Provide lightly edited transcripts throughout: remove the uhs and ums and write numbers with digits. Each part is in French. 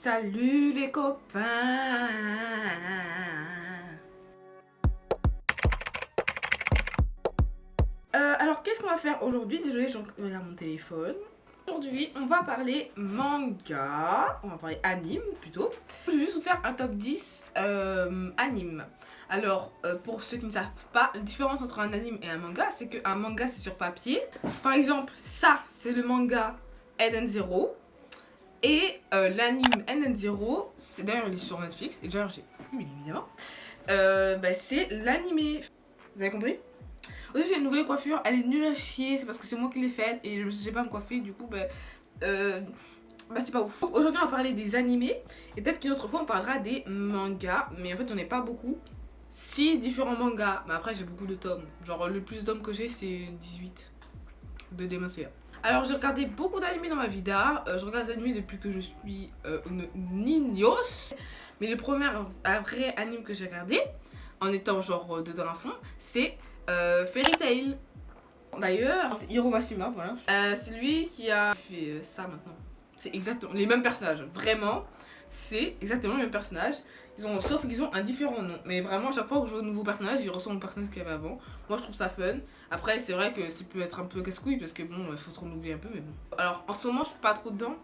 Salut les copains. Alors qu'est-ce qu'on va faire aujourd'hui? Désolée, je regarde mon téléphone. Aujourd'hui, on va parler manga. On va parler anime plutôt. Je vais juste vous faire un top 10 anime. Alors, pour ceux qui ne savent pas, la différence entre un anime et un manga, c'est qu'un manga c'est sur papier. Par exemple, ça c'est le manga Eden Zero. Et l'anime NN0, c'est d'ailleurs il est sur Netflix, et d'ailleurs j'ai vu évidemment, c'est l'animé. Vous avez compris? Aussi j'ai une nouvelle coiffure, elle est nulle à chier, c'est parce que c'est moi qui l'ai faite et je sais pas me coiffer, du coup c'est pas ouf. Aujourd'hui on va parler des animés, et peut-être qu'une autre fois on parlera des mangas, mais en fait j'en ai pas beaucoup. 6 différents mangas, mais après j'ai beaucoup de tomes, genre le plus d'tomes que j'ai c'est 18 de Demon Slayer. Alors j'ai regardé beaucoup d'animés dans ma vida, je regarde des animés depuis que je suis une niños. Mais le premier vrai anime que j'ai regardé, en étant genre dedans à fond, c'est Fairy Tail. D'ailleurs, c'est Hiro Mashima, voilà. C'est lui qui a fait ça maintenant. C'est exactement les mêmes personnages, vraiment. C'est exactement les mêmes personnages. Sauf qu'ils ont un différent nom. Mais vraiment, à chaque fois que je vois un nouveau personnage, ils ressemblent au personnage qu'il y avait avant. Moi, je trouve ça fun. Après, c'est vrai que ça peut être un peu casse-couille parce que bon, il faut se renouveler un peu, mais bon. Alors, en ce moment, je suis pas trop dedans.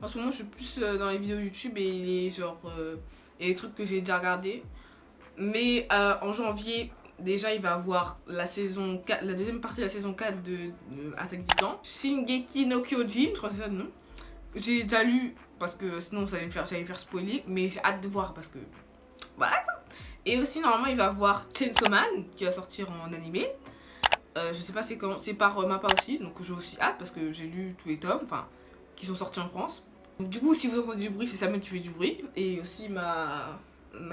En ce moment, je suis plus dans les vidéos YouTube et les trucs que j'ai déjà regardés. Mais en janvier, déjà, il va avoir la saison 4, la deuxième partie de la saison 4 de Attack des Titans. Shingeki no Kyojin, je crois que c'est ça le nom. J'ai déjà lu parce que sinon j'allais me faire spoiler, mais j'ai hâte de voir parce que voilà. Et aussi normalement il va avoir Chainsaw Man qui va sortir en animé. Je sais pas c'est quand, c'est par Mappa aussi, donc j'ai aussi hâte parce que j'ai lu tous les tomes, enfin qui sont sortis en France. Donc, du coup si vous entendez du bruit, c'est Samuel qui fait du bruit et aussi ma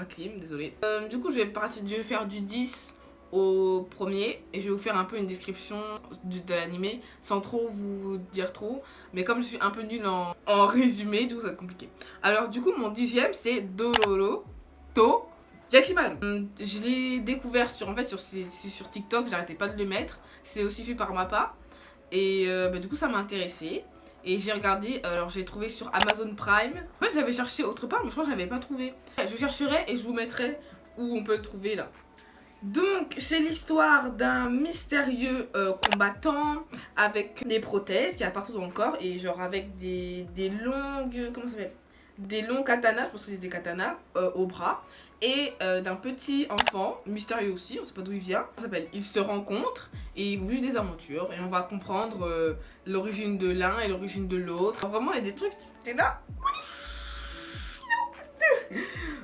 clim, désolée. Du coup je vais faire du 10 au premier et je vais vous faire un peu une description de l'animé sans trop vous dire trop, mais comme je suis un peu nulle en résumé, du coup ça va être compliqué. Alors du coup mon 10e c'est Dororo to Yakimaru. Je l'ai découvert sur TikTok, j'arrêtais pas de le mettre, c'est aussi fait par Mappa et du coup ça m'a intéressé. Et j'ai regardé, alors j'ai trouvé sur Amazon Prime. En fait j'avais cherché autre part mais je crois que j'avais pas trouvé. Je chercherai et je vous mettrai où on peut le trouver là. Donc c'est l'histoire d'un mystérieux combattant avec des prothèses qui a partout dans le corps et genre avec des longues, comment ça s'appelle, des longs katanas, je pense que c'est des katanas au bras, et d'un petit enfant mystérieux aussi, on sait pas d'où il vient. Ça s'appelle, ils se rencontrent et ils vont vivre des aventures et on va comprendre l'origine de l'un et l'origine de l'autre. Vraiment il y a des trucs, t'es là.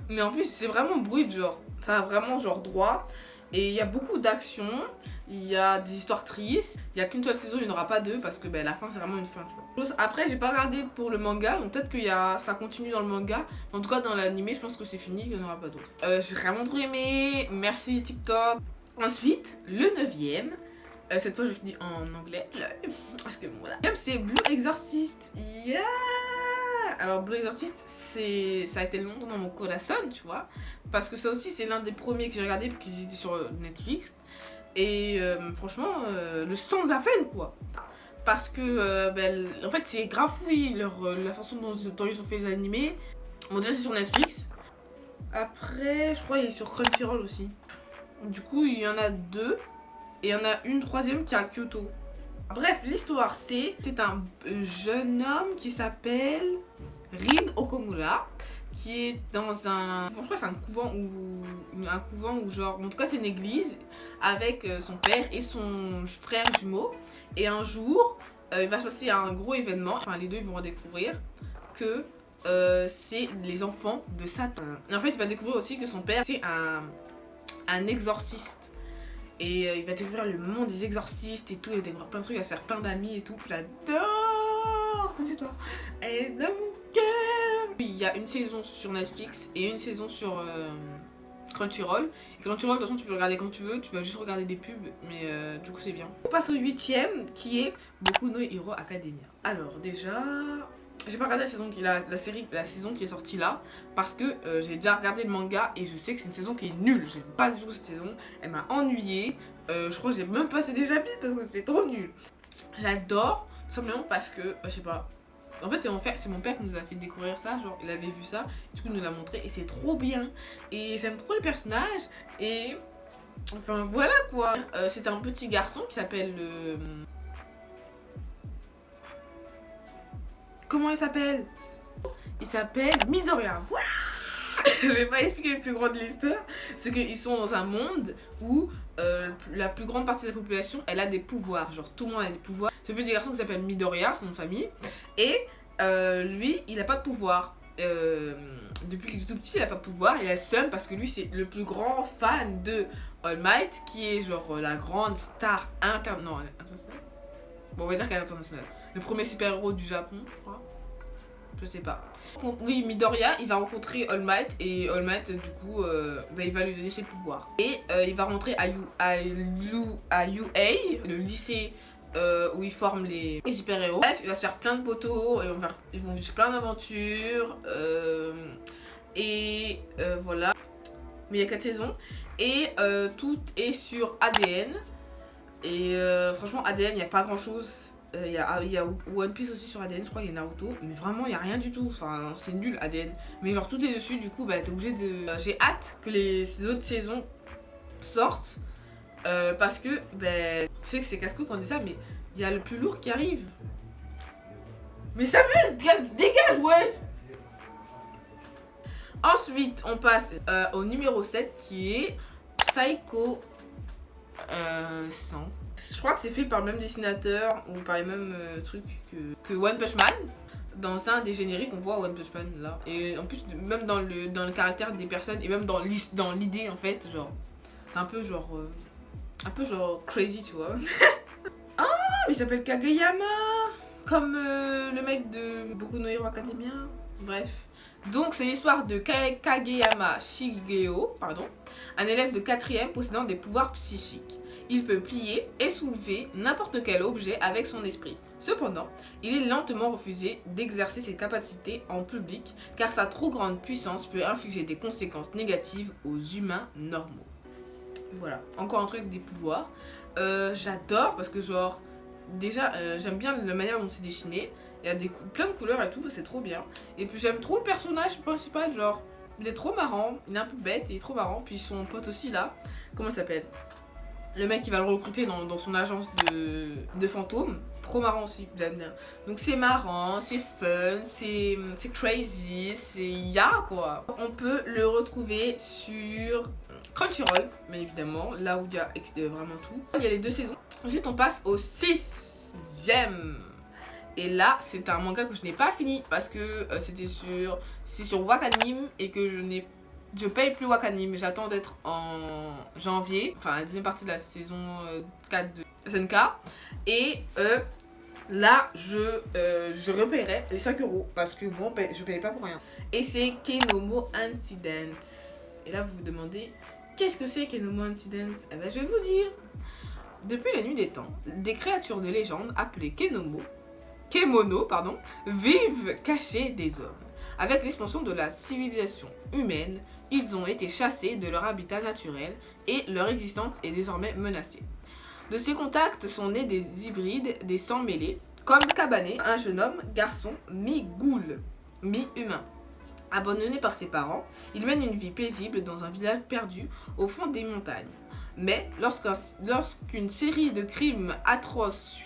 Mais en plus c'est vraiment brut, genre ça va vraiment genre droit. Et il y a beaucoup d'action, il y a des histoires tristes. Il n'y a qu'une seule saison, il n'y en aura pas deux parce que la fin c'est vraiment une fin, tu vois. Après j'ai pas regardé pour le manga, donc peut-être que ça continue dans le manga. En tout cas dans l'anime je pense que c'est fini, qu'il n'y en aura pas d'autres. J'ai vraiment trop aimé, merci TikTok. Ensuite, le 9ème, cette fois je finis en anglais parce que bon voilà. C'est Blue Exorcist, yeah. Alors Blue Exorcist, ça a été longtemps dans mon corazon, tu vois, parce que ça aussi c'est l'un des premiers que j'ai regardé parce qu'ils étaient sur Netflix. Et franchement, le sang de la veine quoi. Parce que en fait c'est grave fouillé la façon dont ils ont fait les animés. Bon déjà c'est sur Netflix. Après je crois qu'il est sur Crunchyroll aussi. Du coup il y en a deux. Et il y en a une troisième qui est à Kyoto. Bref, l'histoire c'est un jeune homme qui s'appelle Rin Okomura, qui est dans un... Je crois que c'est un couvent ou genre... En tout cas c'est une église avec son père et son frère jumeau. Et un jour, il va se passer un gros événement. Enfin les deux ils vont redécouvrir que c'est les enfants de Satan. Et en fait il va découvrir aussi que son père c'est un exorciste. Et il va découvrir le monde des exorcistes et tout, il va découvrir plein de trucs, il va se faire plein d'amis et tout. J'adore cette histoire, elle est dans mon cœur. Il y a une saison sur Netflix et une saison sur Crunchyroll. Et Crunchyroll, de toute façon, tu peux regarder quand tu veux, tu vas juste regarder des pubs, mais du coup c'est bien. On passe au 8ème qui est Boku no Hero Academia. Alors déjà... J'ai pas regardé la saison qui est sortie là parce que j'ai déjà regardé le manga et je sais que c'est une saison qui est nulle. J'aime pas du tout cette saison, elle m'a ennuyée. Je crois que j'ai même passé des chapitres parce que c'était trop nul. J'adore, tout simplement parce que, je sais pas, En fait, c'est mon père qui nous a fait découvrir ça. Genre, il avait vu ça, du coup, il nous l'a montré et c'est trop bien. Et j'aime trop le personnage. Et enfin, voilà quoi. C'est un petit garçon qui s'appelle. Comment il s'appelle? Il s'appelle Midoriya. Voilà. Je vais pas expliquer le plus gros de l'histoire. C'est qu'ils sont dans un monde où la plus grande partie de la population, elle a des pouvoirs. Genre, tout le monde a des pouvoirs. Ce petit garçon qui s'appelle Midoriya, son nom de famille. Et lui, il a pas de pouvoir. Depuis qu'il est tout petit, il a pas de pouvoir. Il a le seum parce que lui, c'est le plus grand fan de All Might, qui est genre la grande star internationale. Non, internationale. Bon, on va dire qu'elle est internationale. Le premier super-héros du Japon, je crois. Je sais pas. Oui, Midoriya, il va rencontrer All Might et All Might, du coup, il va lui donner ses pouvoirs. Et il va rentrer à UA, le lycée où ils forment les super-héros. Bref, il va se faire plein de poteaux, ils vont vivre plein d'aventures. Voilà. Mais il y a 4 saisons. Et tout est sur ADN. Et franchement, ADN, il n'y a pas grand-chose. Il y a One Piece aussi sur ADN, je crois qu'il y a Naruto, mais vraiment il n'y a rien du tout, enfin c'est nul ADN, mais genre tout est dessus, du coup bah t'es obligé de... J'ai hâte que les autres saisons sortent, parce que bah, je sais que c'est casse-cou quand on dit ça, mais il y a le plus lourd qui arrive. Mais Samuel, dégage ouais. Ensuite on passe au numéro 7 qui est Psycho 100. Je crois que c'est fait par le même dessinateur ou par les mêmes trucs que One Punch Man. Dans un des génériques, on voit One Punch Man là. Et en plus, même dans le caractère des personnes et même dans l'idée en fait, genre, c'est un peu genre crazy, tu vois. Ah, mais il s'appelle Kageyama, comme le mec de Boku no Hero Academia. Bref. Donc c'est l'histoire de Kageyama Shigeo, un élève de 4ème possédant des pouvoirs psychiques. Il peut plier et soulever n'importe quel objet avec son esprit. Cependant, il est lentement refusé d'exercer ses capacités en public car sa trop grande puissance peut infliger des conséquences négatives aux humains normaux. Voilà, encore un truc avec des pouvoirs. J'adore parce que genre, déjà j'aime bien la manière dont c'est dessiné. Il y a plein de couleurs et tout, c'est trop bien. Et puis j'aime trop le personnage principal, genre, il est trop marrant, il est un peu bête, il est trop marrant. Puis son pote aussi là, comment il s'appelle? Le mec qui va le recruter dans son agence de fantômes. Trop marrant aussi, j'aime bien. Donc c'est marrant, c'est fun, c'est crazy, c'est quoi. On peut le retrouver sur Crunchyroll, bien évidemment, là où il y a vraiment tout. Il y a les 2 saisons. Ensuite on passe au 6ème. Et là, c'est un manga que je n'ai pas fini parce que c'est sur Wakanim et que je paye plus Wakanim. J'attends d'être en janvier, enfin la deuxième partie de la saison 4 de SNK. Et là, je repayerai les 5 € parce que bon, je paye pas pour rien. Et c'est Kenomo Incidents. Et là, vous vous demandez, qu'est-ce que c'est Kenomo Incidents? Eh ben, je vais vous dire. Depuis la nuit des temps, des créatures de légende appelées Kemono, vivent cachées des hommes. Avec l'expansion de la civilisation humaine, ils ont été chassés de leur habitat naturel et leur existence est désormais menacée. De ces contacts sont nés des hybrides, des sangs mêlés, comme Kabane, un jeune homme, garçon, mi-ghoul, mi-humain. Abandonné par ses parents, il mène une vie paisible dans un village perdu au fond des montagnes. Mais lorsqu'une série de crimes atroces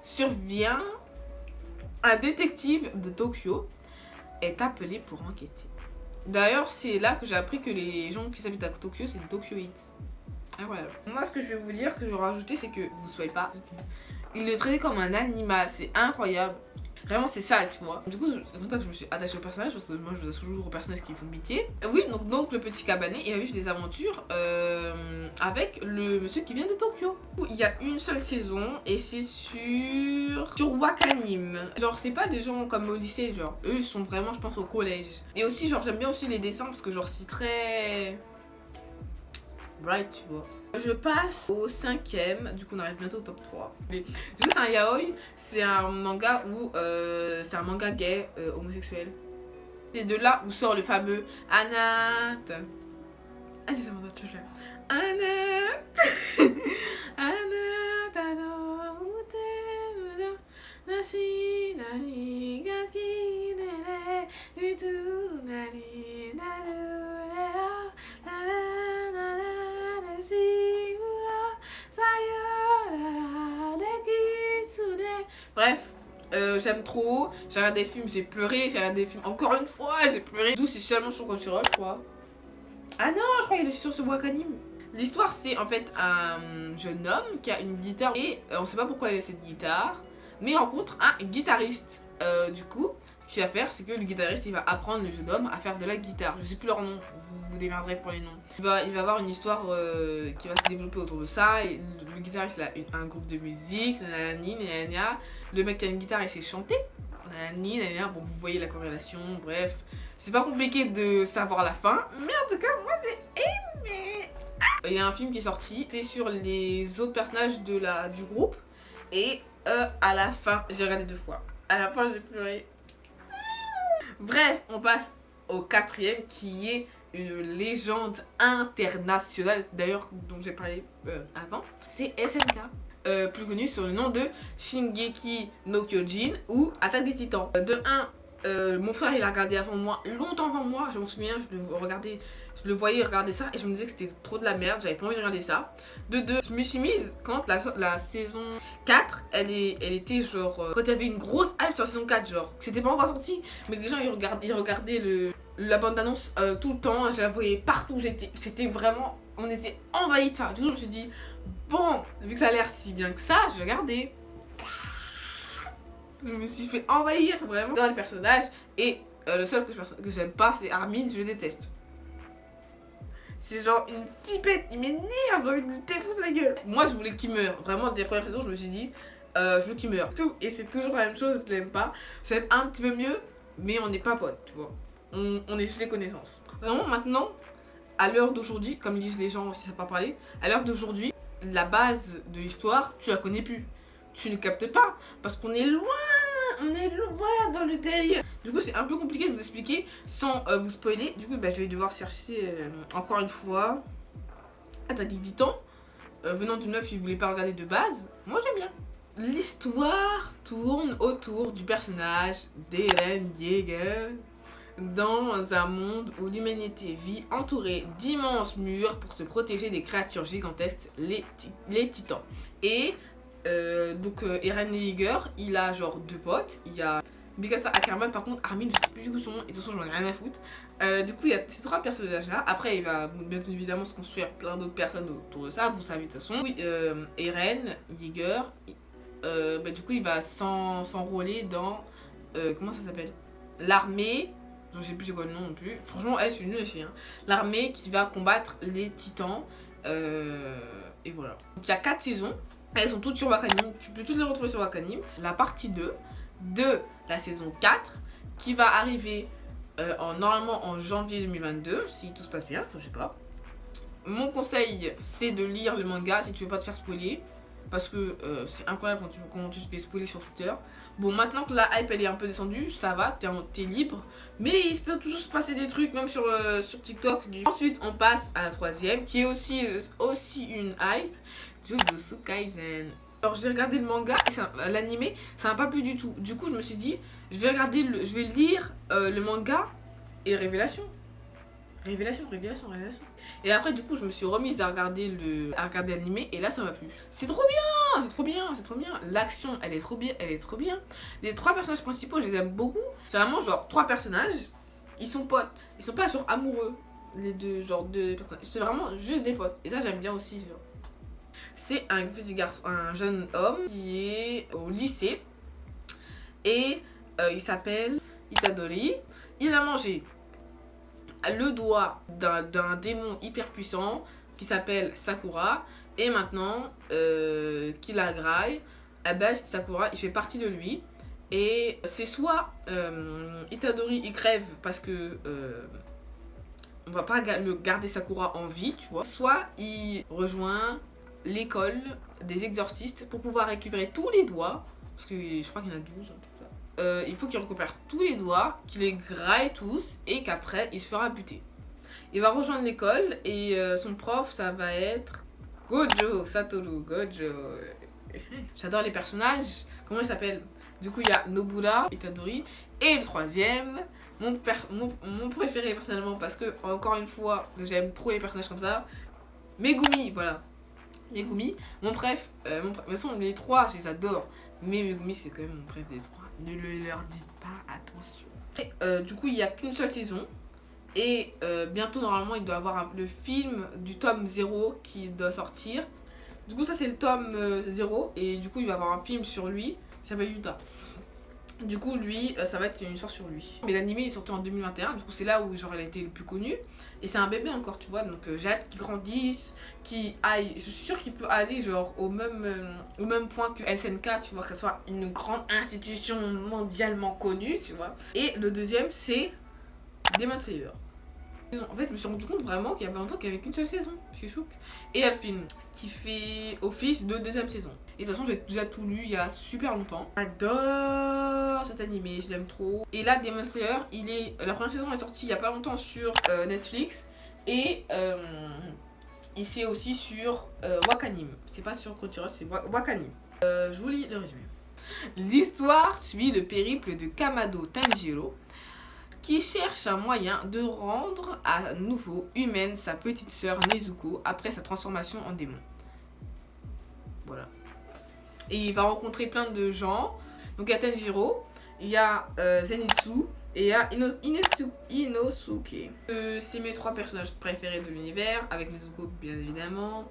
survient, un détective de Tokyo est appelé pour enquêter. D'ailleurs, c'est là que j'ai appris que les gens qui habitent à Tokyo, c'est des Tokyoïtes. Incroyable. Moi, ce que je vais vous dire, que je vais rajouter, c'est que vous ne soyez pas. Il le traitait comme un animal, c'est incroyable. Vraiment, c'est sale, tu vois. Du coup, c'est pour ça que je me suis attachée au personnage, parce que moi, je veux toujours aux personnages qui font pitié. Oui, donc le petit Kabane, il va vivre des aventures avec le monsieur qui vient de Tokyo. Il y a une seule saison, et c'est sur Wakanim. Genre, c'est pas des gens comme au lycée, genre, eux, ils sont vraiment, je pense, au collège. Et aussi, genre, j'aime bien aussi les dessins, parce que, genre, c'est très bright, tu vois. Je passe au 5ème, du coup on arrive bientôt au top 3. Mais, du coup c'est un yaoi, c'est un manga où c'est un manga gay homosexuel. C'est de là où sort le fameux Anata. Allez, c'est mon autre chose là. Anata. Anata no Nashi nani ga suki de ne itu nani naru ne ra na na na na nashi mura sayonara dekitsune. Bref, j'aime trop. J'ai regardé des films, j'ai pleuré. J'ai regardé des films encore une fois, j'ai pleuré. D'où c'est seulement sur Crunchyroll, je crois. Ah non, je crois qu'il est sur ce Wakanim. L'histoire, c'est en fait un jeune homme qui a une guitare et on sait pas pourquoi il a cette guitare, mais il rencontre un guitariste. Du coup, ce qu'il va faire, c'est que le guitariste il va apprendre le jeune homme à faire de la guitare. Je sais plus leur nom, vous démerderez pour les noms. Il va avoir une histoire qui va se développer autour de ça. Et le guitariste il a un groupe de musique, nanani, nanana. Le mec qui a une guitare il sait chanter. Nanani, nanana. Bon, vous voyez la corrélation, bref. C'est pas compliqué de savoir la fin, mais en tout cas, moi j'ai aimé. Il y a un film qui est sorti, c'est sur les autres personnages du groupe. Et à la fin, j'ai regardé 2 fois. À la fin, j'ai pleuré. Bref, on passe au 4e qui est une légende internationale, d'ailleurs dont j'ai parlé avant. C'est SNK, plus connu sur le nom de Shingeki no Kyojin ou Attaque des Titans. De 1, mon frère il a regardé avant moi, longtemps avant moi, je m'en souviens, je le voyais regarder ça et je me disais que c'était trop de la merde, j'avais pas envie de regarder ça. De 2, je me suis mise quand la saison 4, elle était genre, quand il y avait une grosse hype sur la saison 4, genre, c'était pas encore sorti, mais les gens ils regardaient la bande d'annonce tout le temps, je la voyais partout, c'était vraiment, on était envahis de ça. Du coup je me suis dit, bon, vu que ça a l'air si bien que ça, je vais regarder. Je me suis fait envahir vraiment dans le personnage et le seul que j'aime pas c'est Armin, je le déteste. C'est genre une flippette, il m'énerve, j'ai envie de lui défoncer la gueule. Moi je voulais qu'il meure, vraiment des premières raisons je me suis dit je veux qu'il meure. Tout. Et c'est toujours la même chose, je l'aime pas. J'aime un petit peu mieux, mais on n'est pas potes, tu vois. On est juste des connaissances. Vraiment maintenant, à l'heure d'aujourd'hui, comme disent les gens si ça pas parler, à l'heure d'aujourd'hui, la base de l'histoire, tu la connais plus. Tu ne captes pas, parce qu'on est loin. On est loin dans le délire. Du coup, c'est un peu compliqué de vous expliquer sans vous spoiler. Du coup, je vais devoir chercher encore une fois Attaque des Titans. Venant d'une meuf qui ne voulait pas regarder de base, moi j'aime bien. L'histoire tourne autour du personnage d'Eren Yeager dans un monde où l'humanité vit entourée d'immenses murs pour se protéger des créatures gigantesques, les titans. Et donc Eren Yeager, il a genre 2 potes. Il y a Mikasa Ackerman, par contre Armin je sais plus du coup son nom, et de toute façon j'en ai rien à foutre. Du coup il y a ces 3 personnages là. Après il va bien évidemment se construire plein d'autres personnes autour de ça, vous savez de toute façon. Oui, Eren Yeager, du coup il va s'enrôler dans comment ça s'appelle, l'armée. Je sais plus c'est quoi le nom non plus. Franchement je suis nulle à chier hein. L'armée qui va combattre les titans. Et voilà. Donc il y a 4 saisons. Elles sont toutes sur Wakanim, tu peux toutes les retrouver sur Wakanim. La partie 2 de la saison 4 qui va arriver normalement en janvier 2022, si tout se passe bien, enfin, je sais pas. Mon conseil c'est de lire le manga si tu veux pas te faire spoiler. Parce que c'est incroyable quand tu te fais spoiler sur Twitter. Bon, maintenant que la hype elle est un peu descendue, ça va, t'es libre. Mais il peut toujours se passer des trucs, même sur TikTok. Ensuite, on passe à la 3e, qui est aussi une hype. Jujutsu Kaisen. Alors j'ai regardé le manga et l'animé, ça m'a pas plu du tout. Du coup, je me suis dit, je vais lire le manga et révélation. Et après du coup je me suis remise à regarder l'animé et là ça m'a plu. C'est trop bien. L'action elle est trop bien. Les 3 personnages principaux je les aime beaucoup. C'est vraiment genre 3 personnages, ils sont potes. Ils sont pas genre amoureux, les deux personnages. C'est vraiment juste des potes. Et ça j'aime bien aussi. Genre. C'est un petit garçon, un jeune homme qui est au lycée. Et il s'appelle Itadori. Il a mangé le doigt d'un démon hyper puissant qui s'appelle Sakura. Et maintenant qu'il a graille, Sakura il fait partie de lui. Et c'est soit Itadori il crève parce que on va pas le garder Sakura en vie, tu vois. Soit il rejoint l'école des exorcistes pour pouvoir récupérer tous les doigts. Parce que je crois qu'il y en a 12 il faut qu'il récupère tous les doigts, qu'il les graille tous et qu'après il se fera buter. Il va rejoindre l'école et son prof ça va être Gojo, Satoru, Gojo. J'adore les personnages. Comment il s'appelle? Du coup, il y a Nobura, Itadori. Et le troisième, mon préféré personnellement, parce que, encore une fois, j'aime trop les personnages comme ça. Megumi, voilà. Megumi, mon préf. De toute façon, les trois, je les adore. Mais Megumi, c'est quand même mon préf des trois. Ne le leur dites pas, attention. Et, du coup, il n'y a qu'une seule saison. Et bientôt, normalement, il doit y avoir le film du tome 0 qui doit sortir. Du coup, ça, c'est le tome 0. Et du coup, il va y avoir un film sur lui. Il s'appelle Yuta. Du coup, lui, ça va être une histoire sur lui. Mais l'anime, il est sorti en 2021. Du coup, c'est là où genre, elle a été le plus connue. Et c'est un bébé encore, tu vois. Donc, j'ai hâte qu'il grandisse, qu'il aille. Je suis sûre qu'il peut aller genre au même point que SNK, tu vois, que ce soit une grande institution mondialement connue, tu vois. Et le deuxième, c'est Demon Slayer. En fait, je me suis rendu compte vraiment qu'il y avait longtemps qu'il n'y avait qu'une seule saison. Je suis choquée. Et il y a le film qui fait office de deuxième saison. Et de toute façon, j'ai déjà tout lu il y a super longtemps. J'adore cet animé, je l'aime trop. Et là, Demon Slayer, la première saison est sortie il n'y a pas longtemps sur Netflix. Et c'est aussi sur Wakanim. C'est pas sur Crunchyroll, c'est Wakanim. Je vous lis le résumé. L'histoire suit le périple de Kamado Tanjiro, qui cherche un moyen de rendre à nouveau humaine sa petite sœur Nezuko après sa transformation en démon. Voilà. Et il va rencontrer plein de gens. Donc il y a Tanjiro, il y a Zenitsu et il y a Inosuke. C'est mes trois personnages préférés de l'univers, avec Nezuko bien évidemment.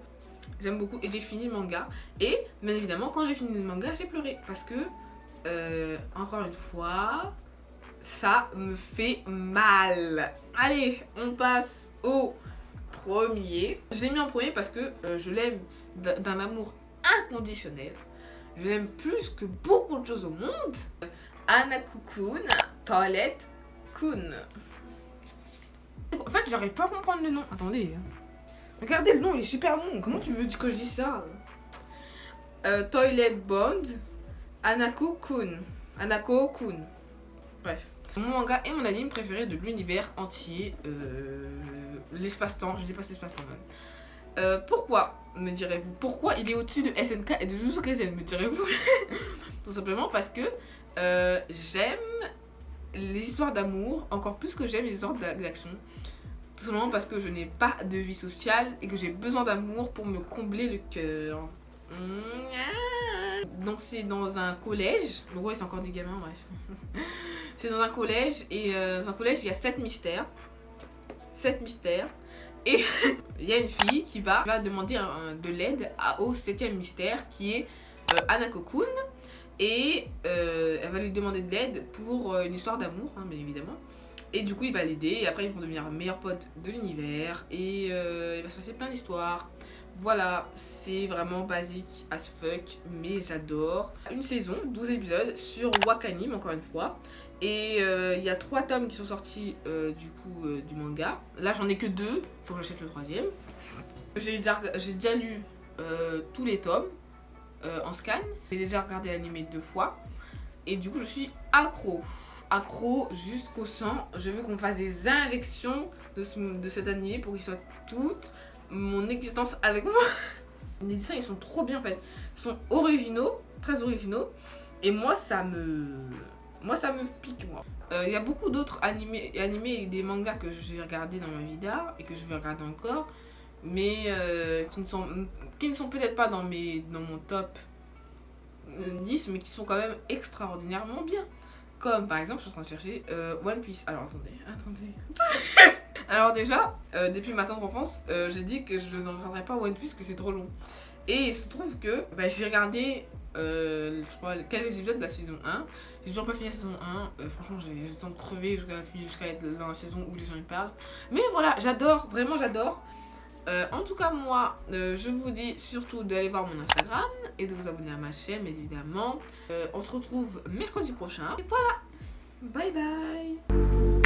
J'aime beaucoup et j'ai fini le manga. Et bien évidemment, quand j'ai fini le manga, j'ai pleuré. Parce que, encore une fois, ça me fait mal. Allez, on passe au premier. Je l'ai mis en premier parce que je l'aime d'un amour inconditionnel. Je l'aime plus que beaucoup de choses au monde. Hanako-kun, Toilette-kun. En fait, j'arrive pas à comprendre le nom. Attendez. Regardez le nom, il est super long. Comment tu veux que je dise ça? Toilet Bond, Hanako-kun. Hanako-kun. Bref. Mon manga et mon anime préféré de l'univers entier. L'espace-temps. Je sais pas si l'espace-temps même. Pourquoi, me direz-vous? Pourquoi il est au-dessus de SNK et de Jujutsu Kaisen, me direz-vous? Tout simplement parce que j'aime les histoires d'amour encore plus que j'aime les histoires d'action. Tout simplement parce que je n'ai pas de vie sociale et que j'ai besoin d'amour pour me combler le cœur. Donc c'est dans un collège. Donc ouais, c'est encore des gamins, bref. C'est dans un collège et dans un collège il y a 7 mystères. 7 mystères. Et il y a une fille qui va demander de l'aide au 7e mystère qui est Hanako-kun. Et elle va lui demander de l'aide pour une histoire d'amour, hein, bien évidemment. Et du coup, il va l'aider. Et après, ils vont devenir meilleurs potes de l'univers. Et il va se passer plein d'histoires. Voilà, c'est vraiment basique as fuck, mais j'adore. Une saison, 12 épisodes sur Wakanim, encore une fois. Et il y a 3 tomes qui sont sortis du manga. Là, j'en ai que 2, faut que j'achète le 3e. J'ai déjà lu tous les tomes en scan. J'ai déjà regardé l'anime 2 fois. Et du coup, je suis accro jusqu'au sang. Je veux qu'on fasse des injections de cet anime pour qu'il soit toute mon existence avec moi. Les dessins, ils sont trop bien en fait. Ils sont originaux, très originaux. Et moi, ça me pique, moi. Il y a beaucoup d'autres animés et des mangas que j'ai regardés dans ma vida et que je vais regarder encore, mais qui ne sont peut-être pas dans mon top 10, mais qui sont quand même extraordinairement bien. Comme par exemple, je suis en train de chercher One Piece. Alors attendez. Alors déjà, depuis ma tendre enfance, j'ai dit que je ne regarderais pas One Piece, que c'est trop long. Et il se trouve que j'ai regardé je crois quelques épisodes de la saison 1. J'ai toujours pas fini la saison 1. Franchement, j'ai le temps de crever jusqu'à être dans la saison où les gens y parlent. Mais voilà, j'adore, vraiment j'adore. En tout cas, moi, je vous dis surtout d'aller voir mon Instagram et de vous abonner à ma chaîne, évidemment. On se retrouve mercredi prochain. Et voilà, bye bye.